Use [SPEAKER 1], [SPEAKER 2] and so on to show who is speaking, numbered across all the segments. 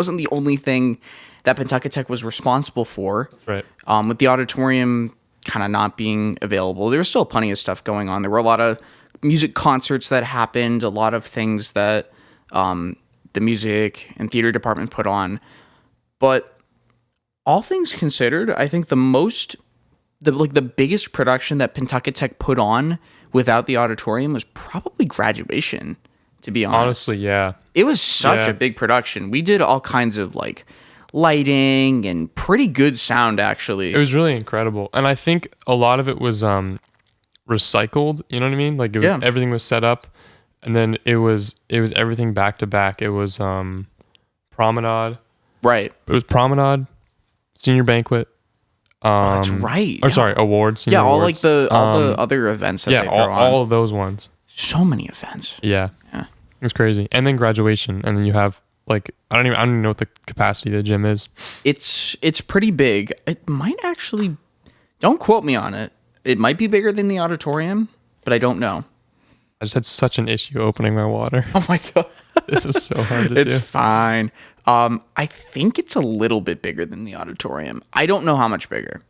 [SPEAKER 1] wasn't the only thing that Pentucket Tech was responsible for.
[SPEAKER 2] Right.
[SPEAKER 1] With the auditorium kind of not being available, there was still plenty of stuff going on. There were a lot of music concerts that happened, a lot of things that the music and theater department put on. But all things considered, I think the biggest production that Pentucket Tech put on without the auditorium was probably Graduation, to be honest.
[SPEAKER 2] Honestly, yeah.
[SPEAKER 1] It was such a big production. We did all kinds of like lighting and pretty good sound, actually.
[SPEAKER 2] It was really incredible. And I think a lot of it was recycled, you know what I mean? Like everything was set up, and then it was everything back to back. It was Promenade.
[SPEAKER 1] Right.
[SPEAKER 2] It was Promenade, Senior Banquet.
[SPEAKER 1] That's right.
[SPEAKER 2] Or sorry, awards. Senior
[SPEAKER 1] all
[SPEAKER 2] awards.
[SPEAKER 1] like all the other events that they throw on.
[SPEAKER 2] all of those ones.
[SPEAKER 1] So many events.
[SPEAKER 2] Yeah. It's crazy. And then Graduation, and then you have like I don't even know what the capacity of the gym is.
[SPEAKER 1] It's pretty big. It might actually, don't quote me on it. It might be bigger than the auditorium, but I don't know.
[SPEAKER 2] I just had such an issue opening my water.
[SPEAKER 1] Oh my god.
[SPEAKER 2] This is so hard to do.
[SPEAKER 1] It's fine. I think it's a little bit bigger than the auditorium. I don't know how much bigger.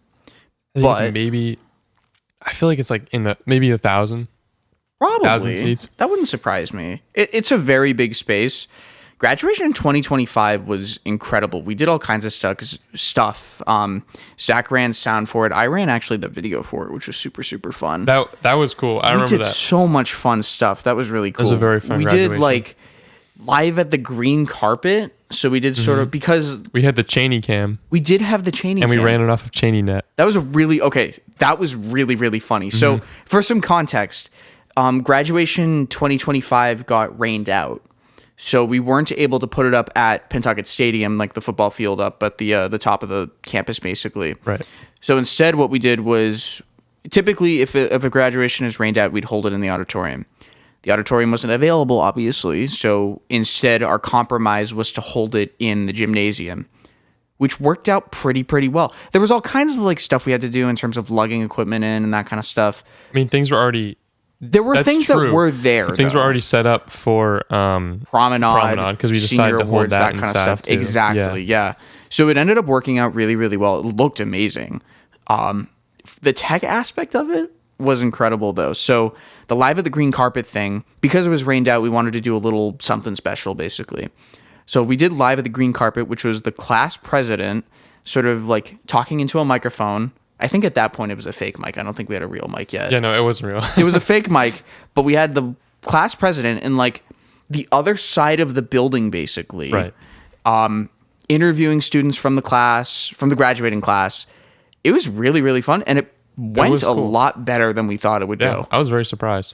[SPEAKER 2] I think it's maybe, I feel like it's like in the maybe 1,000.
[SPEAKER 1] Probably.
[SPEAKER 2] 1,000 seats.
[SPEAKER 1] That wouldn't surprise me. It's a very big space. Graduation in 2025 was incredible. We did all kinds of stuff. Zach ran sound for it. I ran actually the video for it, which was super, super fun.
[SPEAKER 2] That was cool. I remember that.
[SPEAKER 1] We did so much fun stuff. That was really cool.
[SPEAKER 2] It was a very fun graduation.
[SPEAKER 1] We did like live at the green carpet. So we did sort of, because
[SPEAKER 2] we had the Chaney cam.
[SPEAKER 1] We did have the Chaney cam.
[SPEAKER 2] And we ran it off of Chaney net.
[SPEAKER 1] That was that was really, really funny. So for some context, Graduation 2025 got rained out. So we weren't able to put it up at Pentucket Stadium, like the football field up at the top of the campus, basically.
[SPEAKER 2] Right.
[SPEAKER 1] So instead, what we did was, typically, if a graduation is rained out, we'd hold it in the auditorium. The auditorium wasn't available, obviously. So instead, our compromise was to hold it in the gymnasium, which worked out pretty well. There was all kinds of like stuff we had to do in terms of lugging equipment in and that kind of stuff.
[SPEAKER 2] I mean, things were already...
[SPEAKER 1] There were things that were there.
[SPEAKER 2] Things were already set up for Promenade because we decided to hold that
[SPEAKER 1] kind of stuff. Too. Exactly, yeah. So it ended up working out really, really well. It looked amazing. The tech aspect of it was incredible, though. So the live at the green carpet thing, because it was rained out, we wanted to do a little something special, basically. So we did live at the green carpet, which was the class president sort of like talking into a microphone. I think at that point it was a fake mic. I don't think we had a real mic yet.
[SPEAKER 2] Yeah, no, it wasn't real.
[SPEAKER 1] It was a fake mic, but we had the class president in like the other side of the building, basically.
[SPEAKER 2] Right.
[SPEAKER 1] Interviewing students from the class, from the graduating class. It was really, really fun, and it went a lot better than we thought it would go.
[SPEAKER 2] I was very surprised.